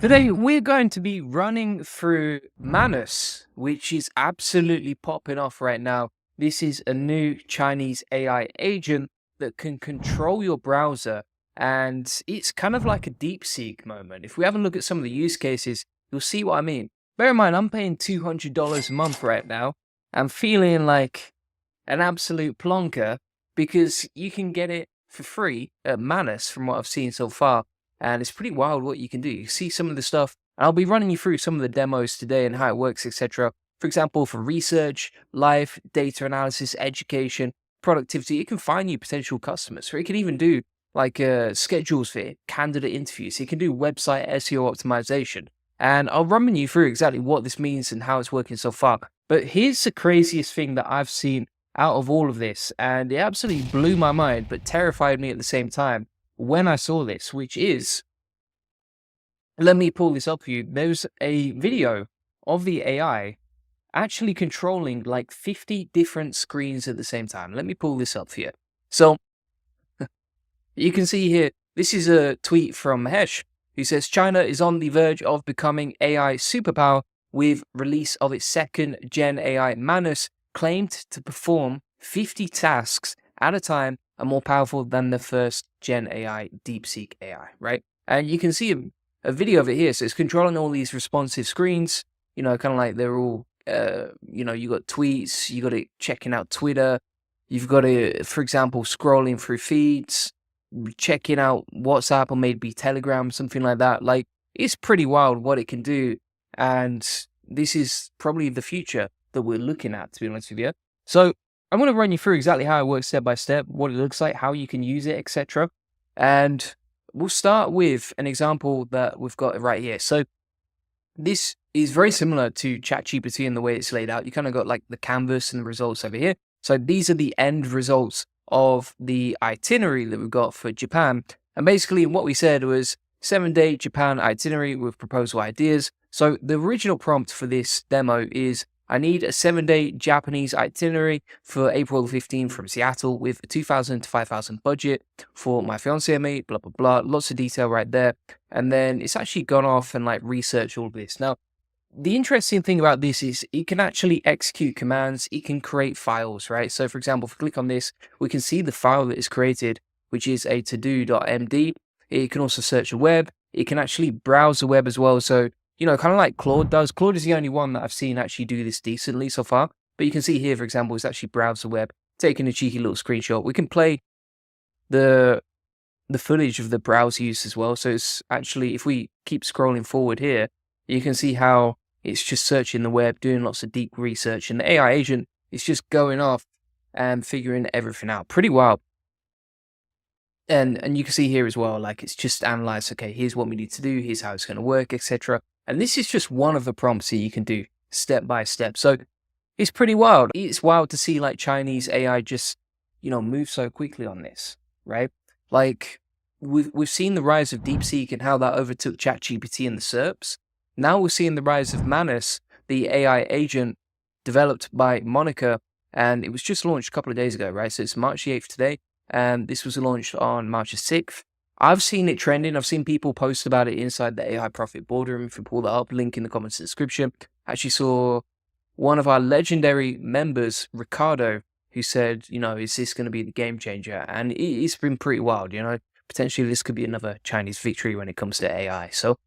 Today, we're going to be running through Manus, which is absolutely popping off right now. This is a new Chinese AI agent that can control your browser, and it's kind of like a DeepSeek moment. If we have a look at some of the use cases, you'll see what I mean. Bear in mind, I'm paying $200 a month right now. I'm feeling like an absolute plonker because you can get it for free at Manus from what I've seen so far. And it's pretty wild what you can do. You see some of the stuff. I'll be running you through some of the demos today and how it works, etc. For example, for research, live, data analysis, education, productivity, it can find you potential customers. Or it can even do like schedules for candidate interviews. It can do website SEO optimization. And I'll run you through exactly what this means and how it's working so far. But here's the craziest thing that I've seen out of all of this, and it absolutely blew my mind, but terrified me at the same time when I saw this, which is, let me pull this up for you. There's a video of the AI actually controlling like 50 different screens at the same time. Let me pull this up for you. So you can see here, this is a tweet from Mahesh, who says China is on the verge of becoming AI superpower with release of its second gen AI Manus, claimed to perform 50 tasks at a time and more powerful than the first gen AI, DeepSeek AI, right? And you can see a video of it here. So it's controlling all these responsive screens, kind of like they're all, you got tweets, you got it checking out Twitter, you've got it, for example, scrolling through feeds, checking out WhatsApp or maybe Telegram, something like that. Like, it's pretty wild what it can do. And this is probably the future that we're looking at, to be honest with you. So I'm going to run you through exactly how it works step by step, what it looks like, how you can use it, etc. And we'll start with an example that we've got right here. So this is very similar to ChatGPT in the way it's laid out. You kind of got like the canvas and the results over here. So these are the end results of the itinerary that we've got for Japan. And basically what we said was 7-day Japan itinerary with proposal ideas. So the original prompt for this demo is, I need a 7-day Japanese itinerary for April 15 from Seattle with a 2,000 to 5,000 budget for my fiance and me, blah, blah, blah. Lots of detail right there. And then it's actually gone off and like researched all of this. Now, the interesting thing about this is it can actually execute commands. It can create files, right? So for example, if we click on this, we can see the file that is created, which is a to-do.md. It can also search the web. It can actually browse the web as well. So, kind of like Claude does. Claude is the only one that I've seen actually do this decently so far. But you can see here, for example, it's actually browsed the web, taking a cheeky little screenshot. We can play the footage of the browse use as well. So it's actually, if we keep scrolling forward here, you can see how it's just searching the web, doing lots of deep research. And the AI agent is just going off and figuring everything out. Pretty wild. And you can see here as well, like it's just analyzed, okay, here's what we need to do, here's how it's going to work, etc. And this is just one of the prompts that you can do step by step. So it's pretty wild. It's wild to see like Chinese AI just, move so quickly on this, right? Like we've seen the rise of DeepSeek and how that overtook ChatGPT and the SERPs. Now we're seeing the rise of Manus, the AI agent developed by Monica, and it was just launched a couple of days ago, right? So it's March the 8th today. And this was launched on March the 6th. I've seen it trending. I've seen people post about it inside the AI Profit Boardroom. If you pull that up, link in the comments description. I actually saw one of our legendary members, Ricardo, who said, is this going to be the game changer? And it's been pretty wild, Potentially this could be another Chinese victory when it comes to AI. So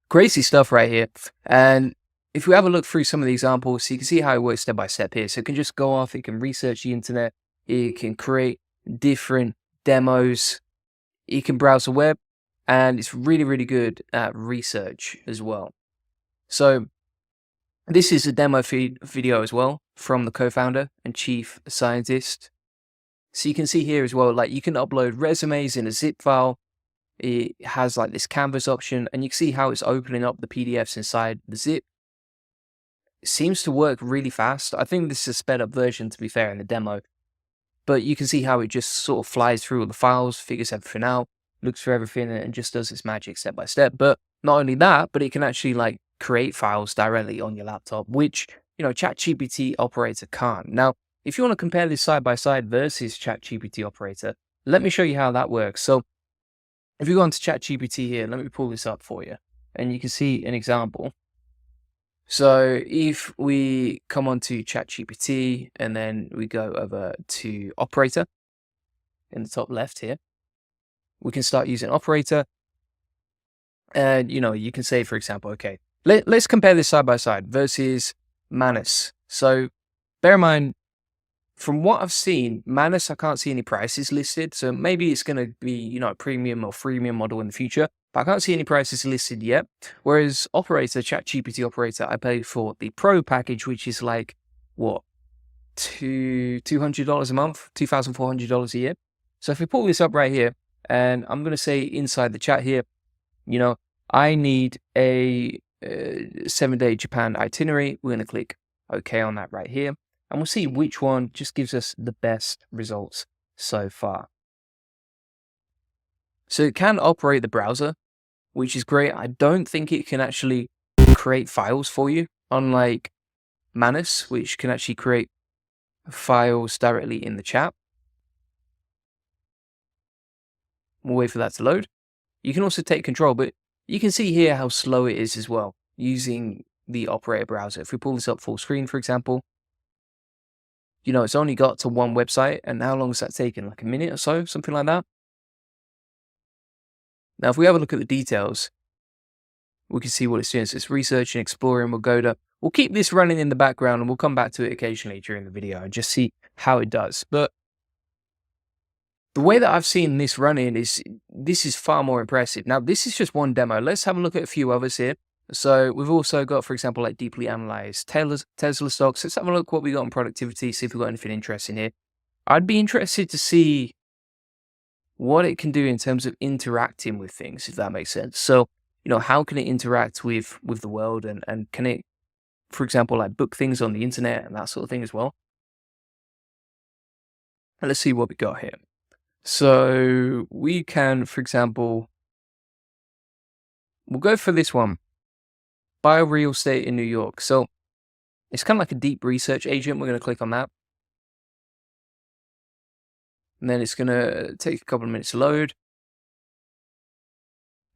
crazy stuff right here. And if we have a look through some of the examples, so you can see how it works step by step here. So it can just go off, it can research the internet, it can create different demos, you can browse the web, and it's really, really good at research as well. So this is a demo feed video as well from the co-founder and chief scientist. So you can see here as well, like you can upload resumes in a zip file. It has like this canvas option, and you can see how it's opening up the PDFs inside the zip. It seems to work really fast. I think this is a sped up version, to be fair, in the demo. But you can see how it just sort of flies through all the files, figures everything out, looks for everything, and just does its magic step by step. But not only that, but it can actually like create files directly on your laptop, which, ChatGPT Operator can't. Now, if you want to compare this side by side versus ChatGPT Operator, let me show you how that works. So if you go onto ChatGPT here, let me pull this up for you. and you can see an example. So if we come on to ChatGPT and then we go over to Operator in the top left here, we can start using Operator. And, you can say, for example, okay, let's compare this side by side versus Manus. So bear in mind, from what I've seen, Manus, I can't see any prices listed. So maybe it's going to be, a premium or freemium model in the future, but I can't see any prices listed yet. Whereas Operator, ChatGPT Operator, I paid for the Pro package, which is like, what, $200 a month, $2,400 a year. So if we pull this up right here, and I'm going to say inside the chat here, I need a 7-day Japan itinerary. We're going to click OK on that right here. And we'll see which one just gives us the best results so far. So it can operate the browser, which is great. I don't think it can actually create files for you, unlike Manus, which can actually create files directly in the chat. We'll wait for that to load. You can also take control, but you can see here how slow it is as well using the Operator browser. If we pull this up full screen, for example, it's only got to one website, and how long has that taken? Like a minute or so, something like that. Now, if we have a look at the details, we can see what it's doing. So it's researching, exploring. We'll keep this running in the background, and we'll come back to it occasionally during the video and just see how it does. But the way that I've seen this running this is far more impressive. Now, this is just one demo. Let's have a look at a few others here. So we've also got, for example, like deeply analyzed Tesla stocks. Let's have a look what we got on productivity, see if we've got anything interesting here. I'd be interested to see what it can do in terms of interacting with things, if that makes sense. So, how can it interact with the world, and can it, for example, like book things on the internet and that sort of thing as well? And let's see what we got here. So we can, for example, we'll go for this one. Buy real estate in New York. So it's kind of like a deep research agent. We're going to click on that. And then it's going to take a couple of minutes to load.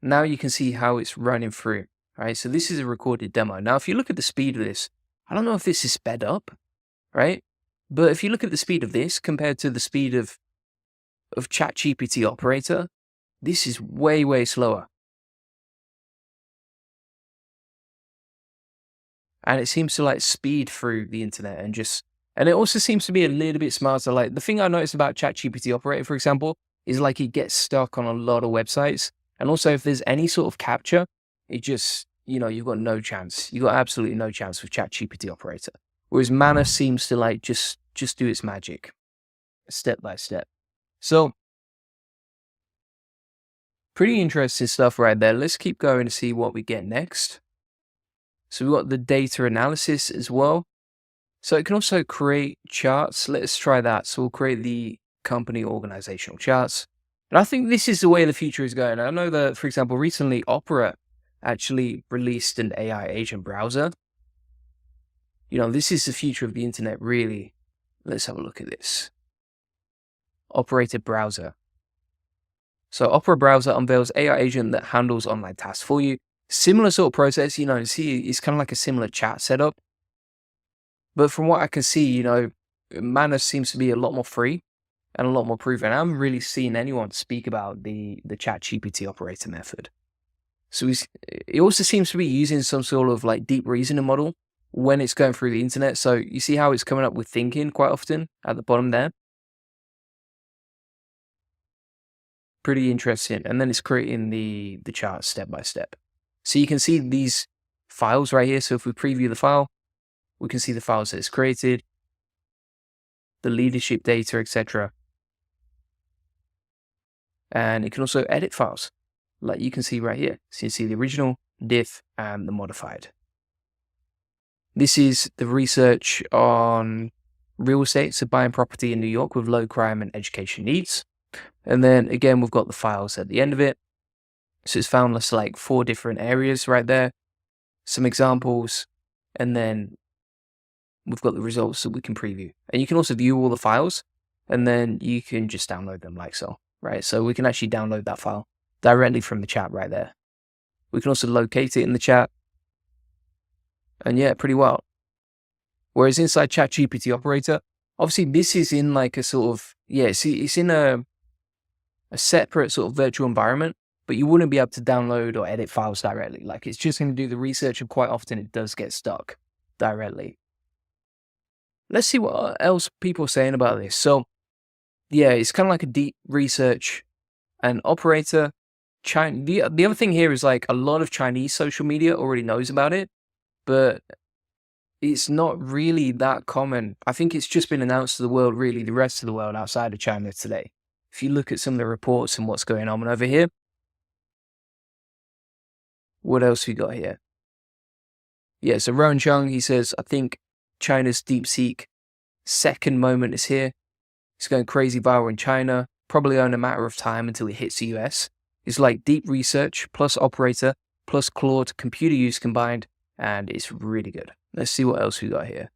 Now you can see how it's running through. Right? So this is a recorded demo. Now, if you look at the speed of this, I don't know if this is sped up, right? But if you look at the speed of this compared to the speed of ChatGPT Operator, this is way, way slower. And it seems to like speed through the internet and it also seems to be a little bit smarter. Like the thing I noticed about ChatGPT Operator, for example, is like it gets stuck on a lot of websites. And also if there's any sort of capture, it just, you've got no chance. You've got absolutely no chance with ChatGPT Operator. Whereas Manus seems to like just do its magic step by step. So pretty interesting stuff right there. Let's keep going to see what we get next. So we've got the data analysis as well. So it can also create charts. Let's try that. So we'll create the company organizational charts. And I think this is the way the future is going. I know that, for example, recently Opera actually released an AI agent browser. This is the future of the internet, really. Let's have a look at this. Operator browser. So Opera browser unveils AI agent that handles online tasks for you. Similar sort of process, see, it's kind of like a similar chat setup. But from what I can see, Manus seems to be a lot more free and a lot more proven. I haven't really seen anyone speak about the ChatGPT Operator method. So it also seems to be using some sort of like deep reasoning model when it's going through the internet. So you see how it's coming up with thinking quite often at the bottom there. Pretty interesting. And then it's creating the chart step by step. So you can see these files right here. So if we preview the file, we can see the files that it's created, the leadership data, etc. And it can also edit files, like you can see right here. So you see the original, diff, and the modified. This is the research on real estate, so buying property in New York with low crime and education needs. And then again, we've got the files at the end of it. So it's found us like 4 different areas right there, some examples, and then we've got the results that we can preview. And you can also view all the files, and then you can just download them like so, right? So we can actually download that file directly from the chat right there. We can also locate it in the chat. And yeah, pretty wild. Whereas inside ChatGPT Operator, obviously this is in like a sort of, it's in a separate sort of virtual environment, but you wouldn't be able to download or edit files directly. Like it's just going to do the research, and quite often it does get stuck directly. Let's see what else people are saying about this. So yeah, it's kind of like a deep research and operator. The other thing here is like a lot of Chinese social media already knows about it, but it's not really that common. I think it's just been announced to the world, really, the rest of the world outside of China today. If you look at some of the reports and what's going on over here, what else we got here? Yeah, so Rowan Chung, he says, I think China's DeepSeek second moment is here. It's going crazy viral in China, probably only a matter of time until it hits the US. It's like deep research plus operator plus Claude computer use combined, and it's really good. Let's see what else we got here.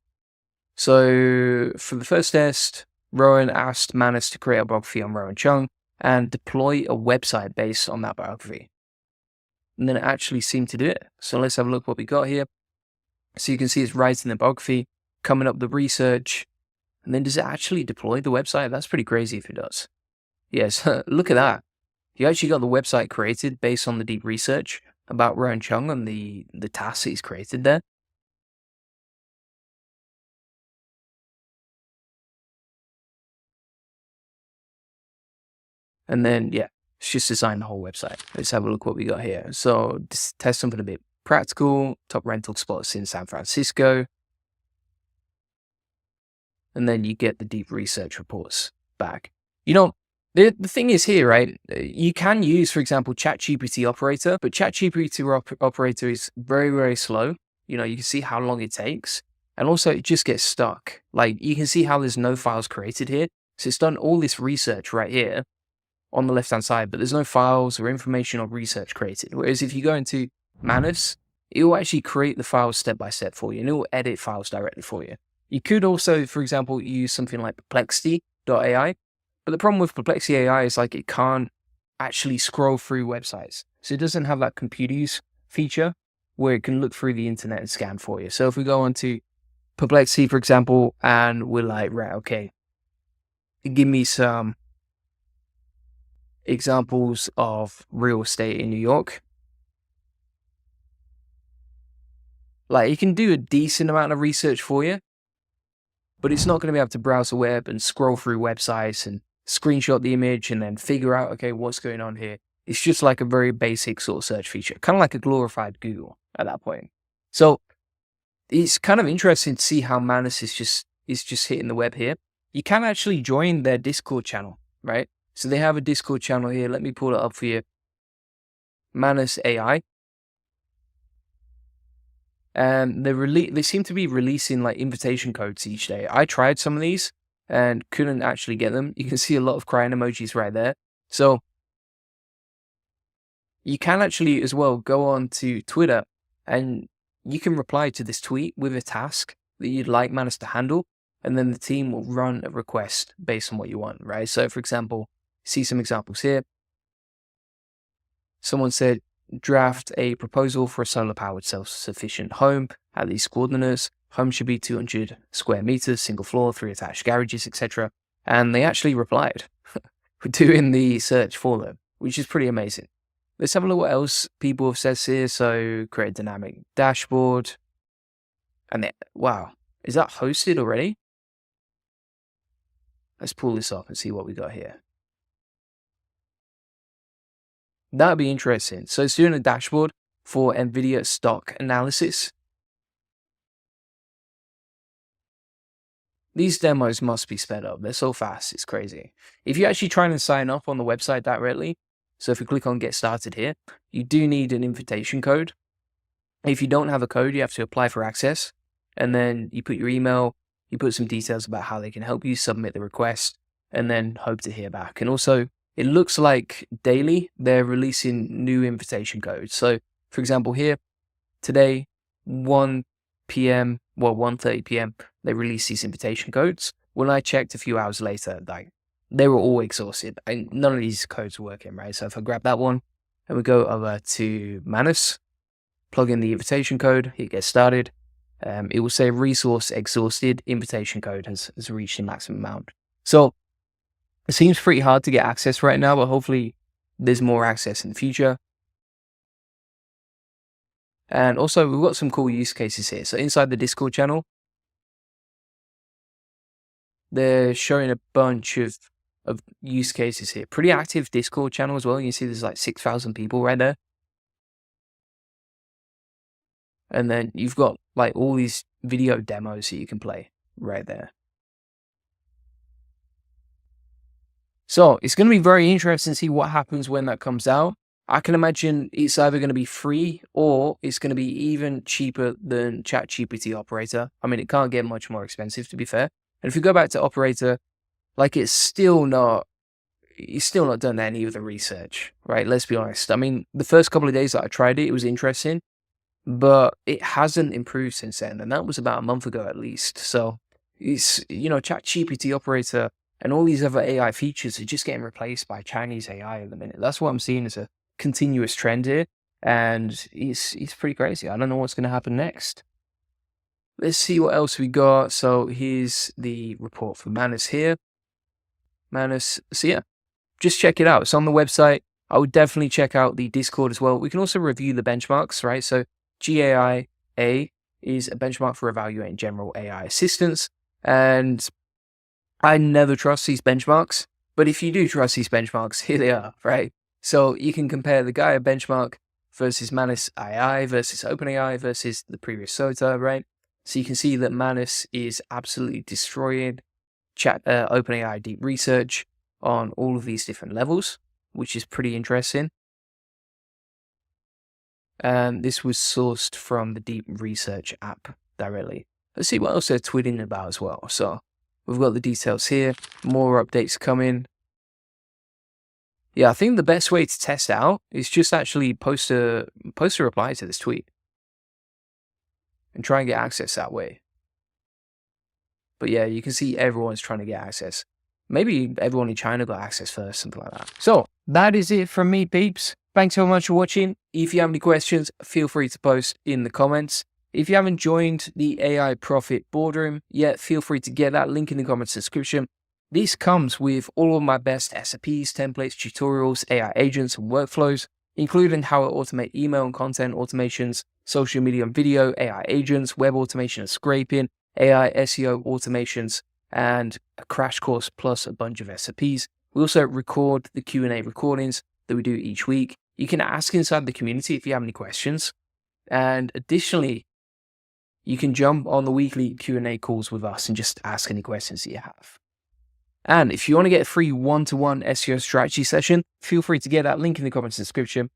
So for the first test, Rowan asked Manus to create a biography on Rowan Chung and deploy a website based on that biography. And then it actually seemed to do it. So let's have a look what we got here. So you can see it's writing the biography, coming up the research, and then does it actually deploy the website? That's pretty crazy if it does. Yes, look at that. You actually got the website created based on the deep research about Rowan Chung and the tasks he's created there. And then, yeah, it's just designed the whole website. Let's have a look what we got here. So just test something a bit practical. Top rental spots in San Francisco. And then you get the deep research reports back. You know, the thing is here, right? You can use, for example, ChatGPT Operator, but ChatGPT Operator is very, very slow. You know, you can see how long it takes. And also it just gets stuck. Like you can see how there's no files created here. So it's done all this research right here on the left-hand side, but there's no files or information or research created. Whereas if you go into Manus, it will actually create the files step by step for you, and it will edit files directly for you. You could also, for example, use something like Perplexity.ai, but the problem with Perplexity AI is like it can't actually scroll through websites. So it doesn't have that computer use feature where it can look through the internet and scan for you. So if we go on to Perplexity, for example, and we're like, right, okay, give me some examples of real estate in New York. Like you can do a decent amount of research for you, but it's not going to be able to browse the web and scroll through websites and screenshot the image and then figure out, okay, what's going on here. It's just like a very basic sort of search feature, kind of like a glorified Google at that point. So it's kind of interesting to see how Manus is just hitting the web here. You can actually join their Discord channel, right? So they have a Discord channel here. Let me pull it up for you. Manus AI. And they seem to be releasing like invitation codes each day. I tried some of these and couldn't actually get them. You can see a lot of crying emojis right there. So you can actually as well go on to Twitter and you can reply to this tweet with a task that you'd like Manus to handle. And then the team will run a request based on what you want, right? So for example, see some examples here. Someone said, draft a proposal for a solar-powered self-sufficient home at these coordinates. Home should be 200 square meters, single floor, 3 attached garages, etc. And they actually replied for doing the search for them, which is pretty amazing. Let's have a look what else people have said here. So create a dynamic dashboard. And wow, is that hosted already? Let's pull this up and see what we got here. That'd be interesting. So it's doing a dashboard for NVIDIA stock analysis. These demos must be sped up. They're so fast, it's crazy. If you're actually trying to sign up on the website directly, so if you click on get started here, you do need an invitation code. If you don't have a code, you have to apply for access. And then you put your email, you put some details about how they can help you submit the request, and then hope to hear back. And also, it looks like daily they're releasing new invitation codes. So, for example, here today, 1 p.m., well, 1:30 p.m., they release these invitation codes. When I checked a few hours later, like they were all exhausted, and none of these codes were working, right? So if I grab that one and we go over to Manus, plug in the invitation code, hit get started. It will say resource exhausted, invitation code has reached the maximum amount. So it seems pretty hard to get access right now, but hopefully there's more access in the future. And also we've got some cool use cases here. So inside the Discord channel, they're showing a bunch of use cases here. Pretty active Discord channel as well. You see there's like 6,000 people right there. And then you've got like all these video demos that you can play right there. So it's going to be very interesting to see what happens when that comes out. I can imagine it's either going to be free or it's going to be even cheaper than ChatGPT Operator. I mean, it can't get much more expensive, to be fair. And if you go back to Operator, like it's still not done any of the research, right? Let's be honest. I mean, the first couple of days that I tried it, it was interesting, but it hasn't improved since then. And that was about a month ago at least. So it's, ChatGPT Operator and all these other AI features are just getting replaced by Chinese AI at the minute. That's what I'm seeing as a continuous trend here. And it's pretty crazy. I don't know what's going to happen next. Let's see what else we got. So here's the report for Manus here. Manus, so yeah, just check it out. It's on the website. I would definitely check out the Discord as well. We can also review the benchmarks, right? So GAI-A is a benchmark for evaluating general AI assistance. And I never trust these benchmarks, but if you do trust these benchmarks, here they are, right? So you can compare the Gaia benchmark versus Manus AI versus OpenAI versus the previous SOTA, right? So you can see that Manus is absolutely destroying OpenAI deep research on all of these different levels, which is pretty interesting. And this was sourced from the Deep Research app directly. Let's see what else they're tweeting about as well. So we've got the details here, more updates coming. Yeah, I think the best way to test out is just actually post a reply to this tweet and try and get access that way. But yeah, you can see everyone's trying to get access. Maybe everyone in China got access first, something like that. So that is it from me, peeps. Thanks so much for watching. If you have any questions, feel free to post in the comments. If you haven't joined the AI Profit Boardroom yet, feel free to get that link in the comments description. This comes with all of my best SOPs, templates, tutorials, AI agents, and workflows, including how I automate email and content automations, social media and video, AI agents, web automation and scraping, AI SEO automations, and a crash course plus a bunch of SOPs. We also record the Q&A recordings that we do each week. You can ask inside the community if you have any questions. And additionally, you can jump on the weekly Q&A calls with us and just ask any questions that you have. And if you want to get a free one-to-one SEO strategy session, feel free to get that link in the comments description.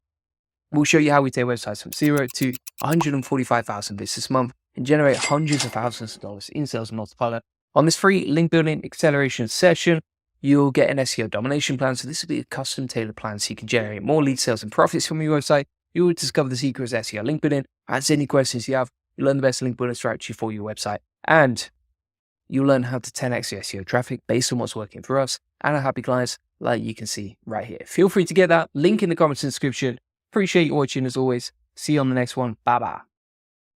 We'll show you how we take websites from 0 to 145,000 visits this month and generate hundreds of thousands of dollars in sales multiplier. On this free link building acceleration session, you'll get an SEO domination plan. So this will be a custom tailored plan so you can generate more lead sales and profits from your website. You will discover the secrets of SEO link building, answer any questions you have, you learn the best link building strategy for your website, and you'll learn how to 10x your SEO traffic based on what's working for us and our happy clients, like you can see right here. Feel free to get that link in the comments description. Appreciate you watching as always. See you on the next one. Bye-bye.